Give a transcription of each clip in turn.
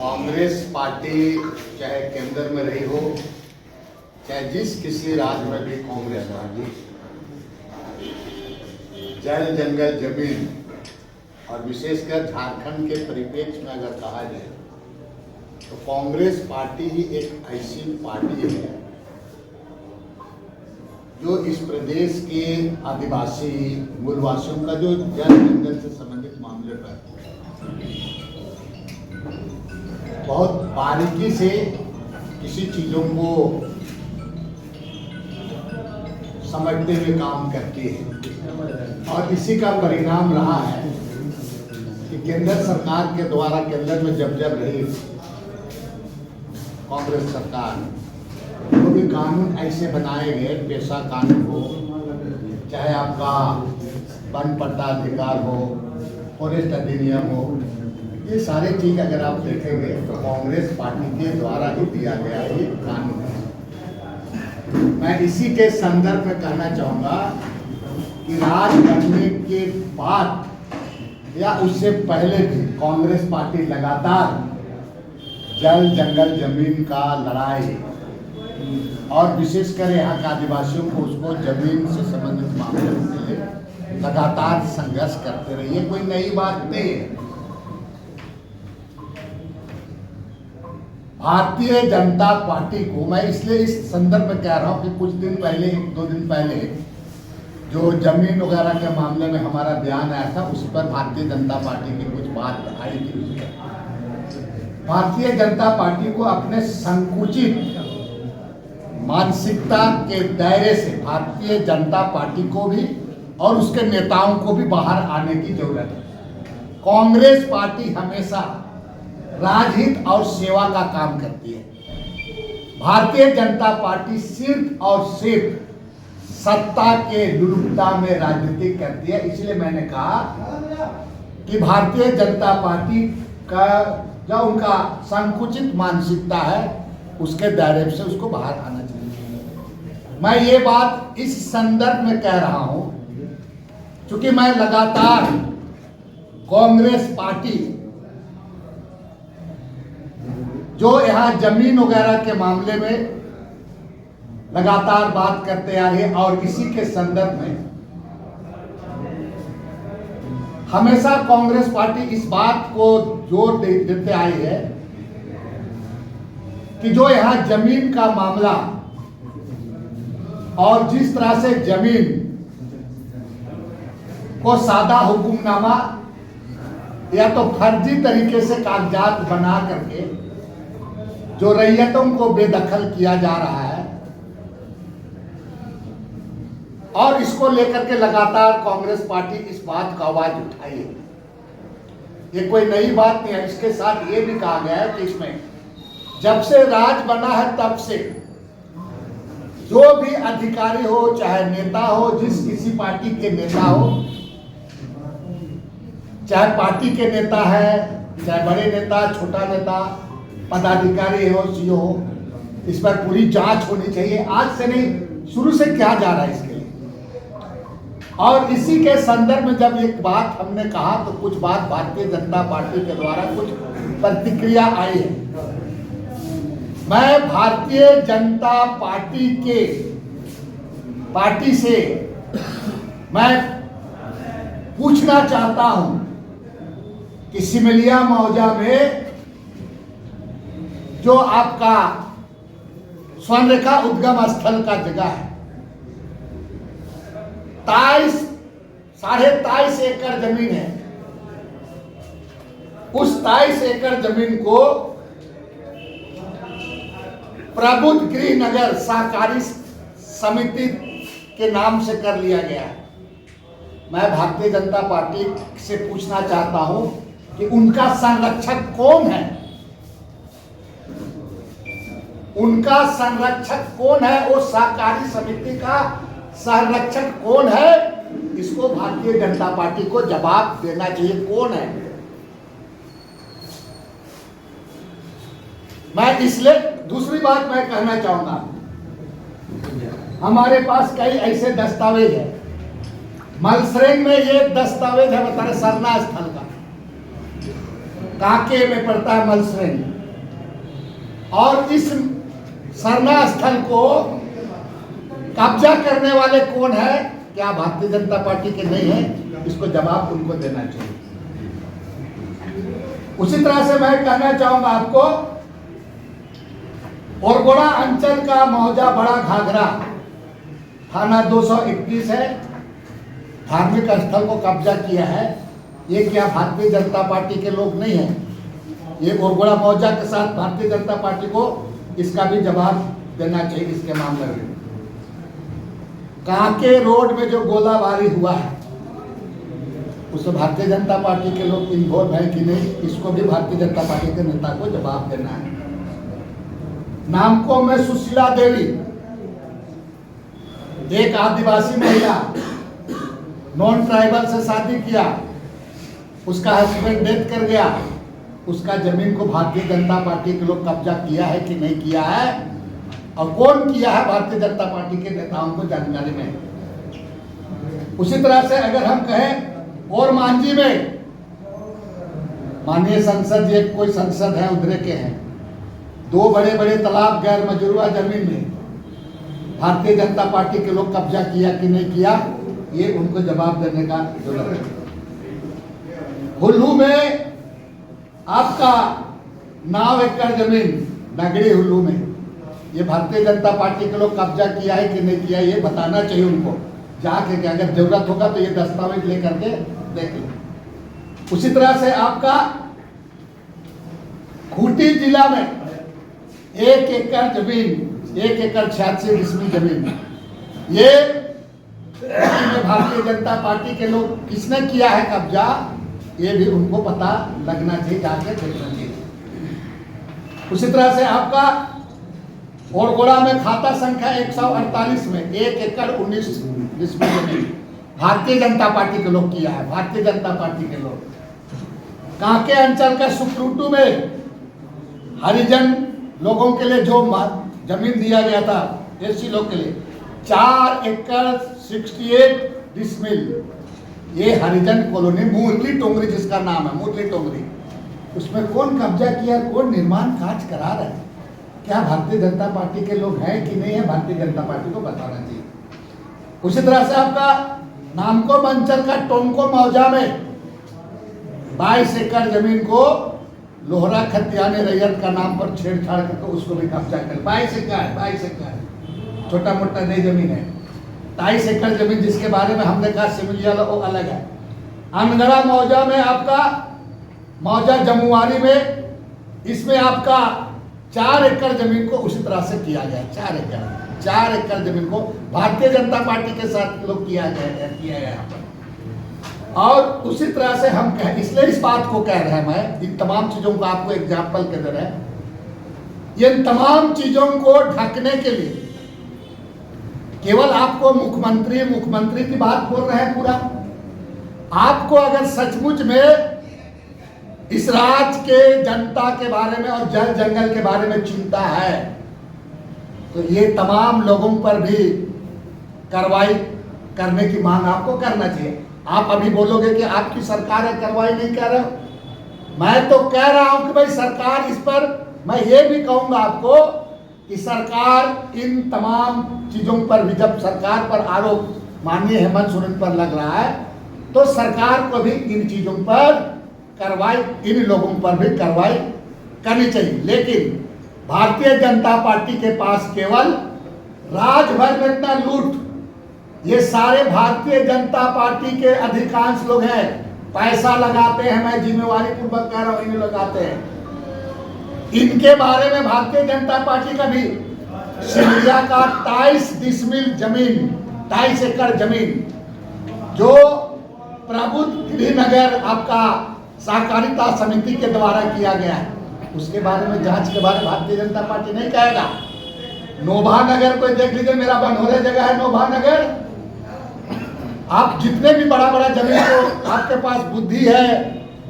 Congress party चाहे केंद्र में रही हो, चाहे जिस किसी राज्य में भी कांग्रेस पार्टी जल जंगल जमीन और विशेषकर झारखंड के परिप्रेक्ष्य में अगर कहा जाए तो कांग्रेस पार्टी ही एक ऐसी पार्टी है जो इस प्रदेश के आदिवासी मूलवासियों का जो जल जंगल से संबंधित मामले पर बहुत बारीकी से किसी चीजों को समझते हुए काम करती है और इसी का परिणाम रहा है कि केंद्र सरकार के द्वारा केंद्र में जब रही कांग्रेस सरकार तो भी कानून ऐसे बनाए गए, पेशा कानून हो, चाहे आपका वन पट्टा अधिकार हो, फॉरेस्ट अधिनियम हो, ये सारे चीज अगर आप देखेंगे तो कांग्रेस पार्टी के द्वारा ही दिया गया ये कानून है। मैं इसी के संदर्भ में कहना चाहूंगा कि राज बनने के बाद या उससे पहले भी कांग्रेस पार्टी लगातार जल जंगल जमीन का लड़ाई और विशेषकर यहाँ के आदिवासियों को उसको जमीन से संबंधित मामलों के लिए लगातार संघर्ष करते रही है। कोई नई बात नहीं है। भारतीय जनता पार्टी को मैं इसलिए इस संदर्भ में कह रहा हूं कि कुछ दिन पहले, एक दो दिन पहले जो जमीन वगैरह के मामले में हमारा बयान आया था, उस पर भारतीय जनता पार्टी की कुछ बात आई थी। भारतीय जनता पार्टी को अपने संकुचित मानसिकता के दायरे से भारतीय जनता पार्टी को भी और उसके नेताओं को भी बाहर आने की जरूरत है। कांग्रेस पार्टी हमेशा राजहित और सेवा का काम करती है। भारतीय जनता पार्टी सिर्फ और सिर्फ सत्ता के लुलुपता में राजनीति करती है। इसलिए मैंने कहा कि भारतीय जनता पार्टी का जो उनका संकुचित मानसिकता है उसके दायरे से उसको बाहर आना चाहिए। मैं ये बात इस संदर्भ में कह रहा हूं क्योंकि मैं लगातार कांग्रेस पार्टी जो यहाँ जमीन वगैरह के मामले में लगातार बात करते आ रहे हैं और इसी के संदर्भ में हमेशा कांग्रेस पार्टी इस बात को जोर देते आई है कि जो यहाँ जमीन का मामला और जिस तरह से जमीन को सादा हुकुमनामा या तो फर्जी तरीके से कागजात बना करके जो रैयतों को बेदखल किया जा रहा है और इसको लेकर के लगातार कांग्रेस पार्टी इस बात का आवाज उठाई है। ये कोई नई बात नहीं है। इसके साथ ये भी कहा गया है कि इसमें जब से राज बना है तब से जो भी अधिकारी हो, चाहे नेता हो, जिस किसी पार्टी के नेता हो, चाहे पार्टी के नेता है, चाहे बड़े नेता, छोटा नेता, पदाधिकारी हो, सीओ हो, इस पर पूरी जांच होनी चाहिए। आज से नहीं, शुरू से क्या जा रहा है इसके लिए। और इसी के संदर्भ में जब एक बात हमने कहा तो कुछ बात भारतीय जनता पार्टी के द्वारा कुछ प्रतिक्रिया आई है। मैं भारतीय जनता पार्टी से मैं पूछना चाहता हूं कि सिमलिया मौजा में जो आपका स्वर्णरेखा उद्गम स्थल का जगह है, 23.5 एकड़ जमीन है। उस 23 एकड़ जमीन को प्रबुद्ध गृह नगर सहकारी समिति के नाम से कर लिया गया है। मैं भारतीय जनता पार्टी से पूछना चाहता हूं कि उनका संरक्षक कौन है, उनका संरक्षक कौन है, वो सहकारी समिति का संरक्षक कौन है, इसको भारतीय जनता पार्टी को जवाब देना चाहिए। कौन है? मैं इसलिए दूसरी बात मैं कहना चाहूंगा, हमारे पास कई ऐसे दस्तावेज है। मलसरेंग में ये दस्तावेज है, बता रहे सरना स्थल का, काके में पड़ता है मलसरेंग। और इस सरना स्थल को कब्जा करने वाले कौन है? क्या भारतीय जनता पार्टी के नहीं है? इसको जवाब उनको देना चाहिए। उसी तरह से मैं कहना चाहूंगा आपको, ओरगोड़ा अंचल का मौजा बड़ा घाघरा थाना 231 है, धार्मिक स्थल को कब्जा किया है। ये क्या भारतीय जनता पार्टी के लोग नहीं है? ये ओरगोड़ा मौजा के साथ भारतीय जनता पार्टी को इसका भी जवाब देना चाहिए। इसके मामले में कांके रोड में जो गोलाबारी हुआ है उसमें भारतीय जनता पार्टी के लोग इन्वॉल्व है कि नहीं, इसको भी भारतीय जनता पार्टी के नेता को जवाब देना है। नामको में सुशीला देवी, एक आदिवासी महिला, नॉन ट्राइबल से शादी किया, उसका हस्बैंड डेथ कर गया, उसका जमीन को भारतीय जनता पार्टी के लोग कब्जा किया है कि नहीं किया है, और कौन किया है भारतीय जनता पार्टी के नेताओं को जानकारी में। उसी तरह से अगर हम कहें और मांझी में माननीय संसद, एक कोई संसद है उधर के हैं, 2 बड़े बड़े तालाब गैर मजरूआ जमीन में भारतीय जनता पार्टी के लोग कब्जा किया कि नहीं किया, ये उनको जवाब देने का जरूरत है। हुल्लू में आपका 9 एकड़ जमीन नगड़ी हुल्लू में, ये भारतीय जनता पार्टी के लोग कब्जा किया है कि नहीं किया, ये बताना चाहिए उनको जाके। अगर जरूरत होगा तो ये दस्तावेज लेकर के देख लो। उसी तरह से आपका खूंटी जिला में 1 एकड़ जमीन, 1 एकड़ 86 डिसमिल जमीन, ये भारतीय जनता पार्टी के लोग किसने किया है कब्जा, ये भी उनको पता लगना चाहिए, जाके देखना चाहिए। उसी तरह से आपका ओरगोड़ा में खाता संख्या 148 में 1 एकड़ 19 डिसमिल जमीन भारतीय जनता पार्टी के लोग किया है, भारतीय जनता पार्टी के लोग। कांके अंचल का सुक्रूटू में हरिजन लोगों के लिए जो जमीन दिया गया था एससी लोग के लिए 4 एकड़ 68 डिसमिल, ये हरिजन कॉलोनी मुरली टोंगरी जिसका नाम है, मुरली टोंगरी, उसमें कौन कब्जा किया, कौन निर्माण कार्य करा रहा है, क्या भारतीय जनता पार्टी के लोग हैं कि नहीं है, भारतीय जनता पार्टी को बताना चाहिए। उसी तरह से आपका नामको अंचल का टोंको मौजा में 22 एकड़ जमीन को लोहरा खतियानी रैयत का नाम पर छेड़छाड़ करके उसको भी कब्जा कर 22 एकड़ छोटा मोटा नहीं जमीन है, 23 एकड़ जमीन जिसके बारे में हमने कहा सिमरिया वो अलग है। अनगढ़ा मौजा में आपका मौजा जमुआरी में, इसमें आपका 4 एकड़ जमीन को उसी तरह से किया गया। 4 एकड़ जमीन को भारतीय जनता पार्टी के साथ लोग किया गया यहाँ पर। और उसी तरह से हम इसलिए इस बात को कह रहे हैं, मैं इन तमाम चीजों को आपको एग्जाम्पल के दे रहे हैं, ये तमाम चीजों को ढकने के लिए केवल आपको मुख्यमंत्री की बात बोल रहे हैं पूरा। आपको अगर सचमुच में इस राज्य के जनता के बारे में और जल जंगल के बारे में चिंता है तो ये तमाम लोगों पर भी कार्रवाई करने की मांग आपको करना चाहिए। आप अभी बोलोगे कि आपकी सरकार है, कार्रवाई नहीं कर रहे हो। मैं तो कह रहा हूं कि भाई सरकार इस पर, मैं ये भी कहूंगा आपको कि सरकार इन तमाम चीजों पर भी, जब सरकार पर आरोप माननीय हेमंत सोरेन पर लग रहा है तो सरकार को भी इन चीजों पर कार्रवाई, इन लोगों पर भी कार्रवाई करनी चाहिए। लेकिन भारतीय जनता पार्टी के पास केवल राज्य भर में इतना लूट, ये सारे भारतीय जनता पार्टी के अधिकांश लोग हैं, पैसा लगाते हैं, मैं जिम्मेवारी पूर्वक कह रहा हूं, इन्हें लगाते हैं। इनके बारे में भारतीय जनता पार्टी का भी सिमरिया का 23 डिसमिल जमीन, 23 एकड़ जमीन जो प्रबुद्ध नगर आपका सहकारिता समिति के द्वारा किया गया है, उसके बारे में जांच के बारे में भारतीय जनता पार्टी नहीं कहेगा। नोभा नगर को देख लीजिए, मेरा बनहोरे जगह है नोभा नगर। आप जितने भी बड़ा बड़ा जमीन को आपके पास बुद्धि है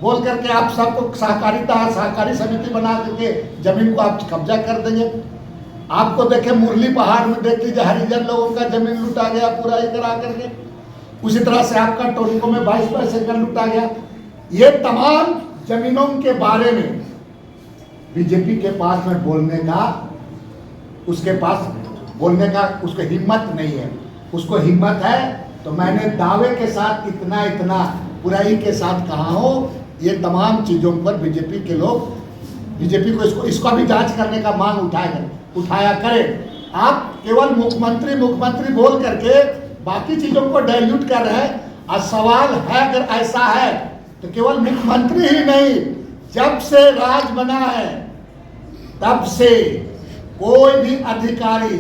बोल करके आप सबको सहकारी समिति बना करके जमीन को आप कब्जा कर देंगे। आपको देखे मुरली पहाड़ में देख लीजिए, हरिजन लोगों का जमीन लूटा गया पूरा ये करा करके। उसी तरह से आपका टोंको में 22 एकड़ लूटा गया। ये तमाम जमीनों के बारे में बीजेपी के पास में बोलने का, उसके पास बोलने का उसको हिम्मत नहीं है। उसको हिम्मत है तो मैंने दावे के साथ इतना बुराई के साथ कहा हो, ये तमाम चीज़ों पर बीजेपी के लोग, बीजेपी को इसको भी जांच करने का मांग उठाया करें। आप केवल मुख्यमंत्री बोल करके बाकी चीज़ों को डाइल्यूट कर रहे हैं। और सवाल है, अगर ऐसा है तो केवल मुख्यमंत्री ही नहीं, जब से राज बना है तब से कोई भी अधिकारी,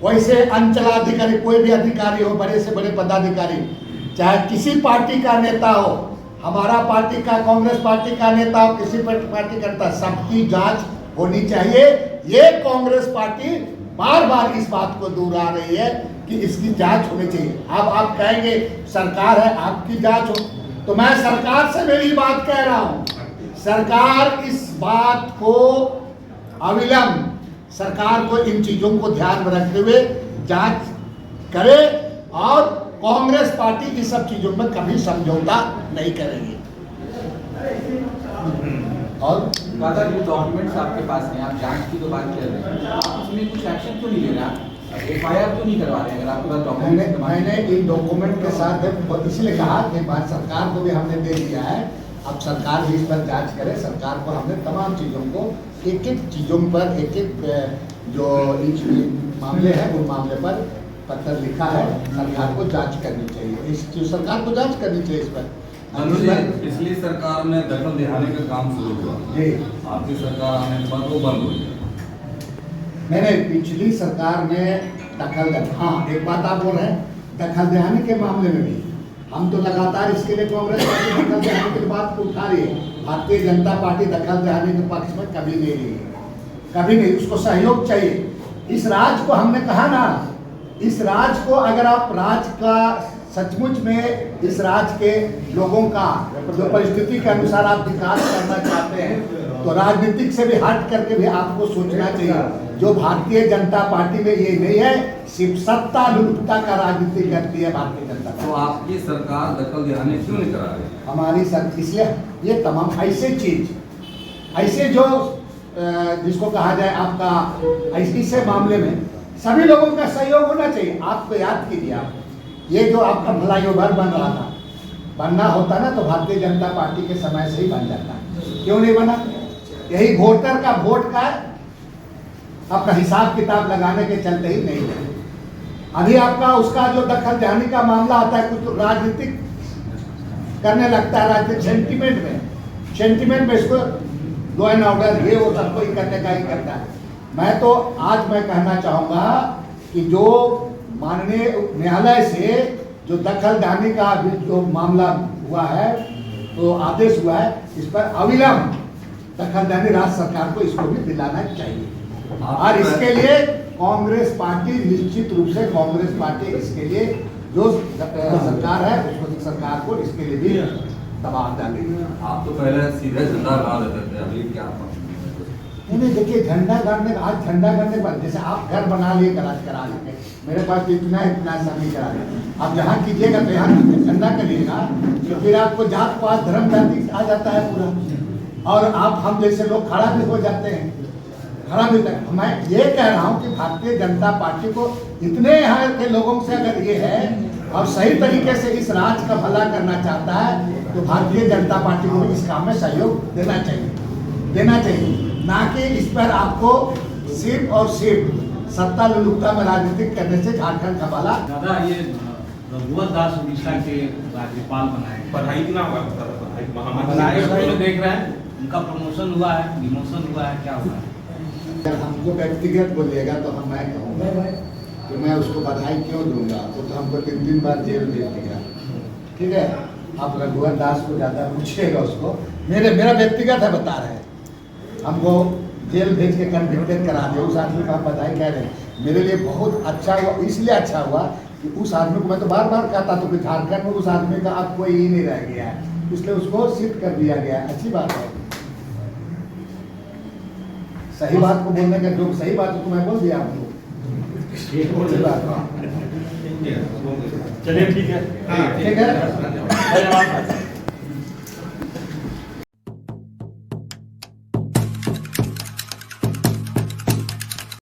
वैसे अंचलाधिकारी, कोई भी अधिकारी हो, बड़े से बड़े पदाधिकारी, चाहे किसी पार्टी का नेता हो, हमारा पार्टी का, कांग्रेस पार्टी का नेता हो, किसी पार्टी का नेता, सबकी जांच होनी चाहिए। ये कांग्रेस पार्टी बार बार इस बात को दोहरा रही है कि इसकी जांच होनी चाहिए। अब आप कहेंगे सरकार है, आपकी जांच हो, तो मैं सरकार से मेरी बात कह रहा हूं, सरकार इस बात को अविलंब, सरकार को इन चीजों को ध्यान में रखते हुए जांच करे, और कांग्रेस पार्टी इन सब चीजों में कभी समझौता नहीं करेगी। और दादा, जो डॉक्यूमेंट्स आपके पास हैं, आप जांच की तो बात कर रहे हैं, आप उसमें कुछ एक्शन क्यों नहीं ले रहे? FIR क्यों नहीं करवा रहे? अगर आपके पास डॉक्यूमेंट, मैंने इन डॉक्यूमेंट के साथ इसलिए कहा कि भारत सरकार को भी हमने दे दिया है, अब सरकार भी इस पर जांच करे। सरकार को हमने तमाम चीज़ों को, एक चीज़ों पर, जो मामले हैं उन मामले पर पत्र लिखा है। सरकार को जांच करनी चाहिए, सरकार को जांच करनी चाहिए इस पर। पिछली सरकार में दखल दिहाने का काम शुरू हुआ जी, आपकी सरकार आने के बाद वो बंद हो गया। नहीं, पिछली सरकार ने दखल, हाँ एक बात आप बोल रहे हैं, दखल दिहाने के मामले में भी हम तो लगातार इसके लिए कांग्रेस पार्टी दखल दिहाने की बात को उठा रही है। भारतीय जनता पार्टी दखल दिहाने के पक्ष में कभी नहीं रही है, कभी नहीं। उसको सहयोग चाहिए। इस राज को हमने कहा ना, इस राज को अगर आप राज का सचमुच में, इस राज के लोगों का जो परिस्थिति के अनुसार आप विकास करना चाहते हैं, तो राजनीतिक से भी हट करके भी आपको सोचना चाहिए। जो भारतीय जनता पार्टी में ये नहीं है, सिर्फ सत्ता लुटता का राजनीति करती है भारतीय जनता पार्टी। तो आपकी सरकार दखल दिहाने क्यों नहीं करा रही? हमारी सरकार, इसलिए ये तमाम ऐसे चीज, ऐसे जो जिसको कहा जाए आपका, ऐसे मामले में सभी लोगों का सहयोग होना चाहिए। आपको याद कीजिए, आप ये जो आपका फ्लाईओवर बन रहा था, बनना होता ना तो भारतीय जनता पार्टी के समय से ही बन जाता। क्यों नहीं बना? यही वोटर का वोट का अपना हिसाब किताब लगाने के चलते ही नहीं बना। अभी आपका उसका जो दखल देने का मामला आता है, कुछ तो राजनीतिक करने लगता है, राजनीतिक सेंटिमेंट में इसको लॉ एंड ऑर्डर ये वो सबको ही करने का ही करता है। मैं तो आज मैं कहना चाहूँगा कि जो माननीय न्यायालय से जो दखल देने का अभी जो मामला हुआ है, तो आदेश हुआ है, इस पर अविलंब दखल देने राज्य सरकार को इसको भी दिलाना चाहिए। और इसके लिए कांग्रेस पार्टी, निश्चित रूप से कांग्रेस पार्टी इसके लिए जो सरकार है उसको, सरकार को इसके लिए भी दबाव डालेगी। आप तो पहले सीधे झंडा गा देते थे, अभी क्या? नहीं, देखिए झंडा गाड़ने, आज झंडा गाड़ने के बाद जैसे आप घर बना लिए, गराज करा लेंगे, मेरे पास तो इतना सब नहीं करा लेंगे। आप जहाँ कीजिएगा तो यहाँ झंडा करिएगा, तो फिर आपको जात पात धर्म जाति आ जाता है पूरा, और आप हम जैसे लोग खड़ा भी हो जाते हैं, खड़ा भी। मैं ये कह रहा हूँ कि भारतीय जनता पार्टी को इतने यहाँ के लोगों से अगर ये है और सही तरीके से इस राज्य का भला करना चाहता है, तो भारतीय जनता पार्टी को इस काम में सहयोग देना चाहिए, ना कि इस पर आपको सिर्फ और सिर्फ सत्ता लुलुकता में राजनीतिक करने से झारखंड का भला। दादा, ये रघुवर दास उड़ीसा के राज्यपाल बनाए, पढ़ाई ना हुआ, पढ़ाई देख रहे हैं, उनका प्रमोशन हुआ है, डिमोशन हुआ है, क्या हुआ है? अगर हमको व्यक्तिगत बोलिएगा तो मैं कहूँगा कि मैं उसको बधाई क्यों दूंगा, तो हमको 3 बार जेल भेज दिया। ठीक है, आप रघुवर दास को ज़्यादा पूछिएगा उसको, मेरा व्यक्तिगत है, बता रहे हैं, हमको जेल भेज के कन्विक्टेड करा दिया। उस आदमी को आप बधाई कह रहे हैं, मेरे लिए बहुत अच्छा हुआ। इसलिए अच्छा हुआ कि उस आदमी को मैं तो बार बार कहता तो कि झारखंड में उस आदमी का अब कोई ही नहीं रह गया है, इसलिए उसको शिफ्ट कर दिया गया। अच्छी बात है, सही बात को बोलने का, जो सही बात को मैं बोल दिया आपको, अच्छी बात। चलिए ठीक है, ठीक है।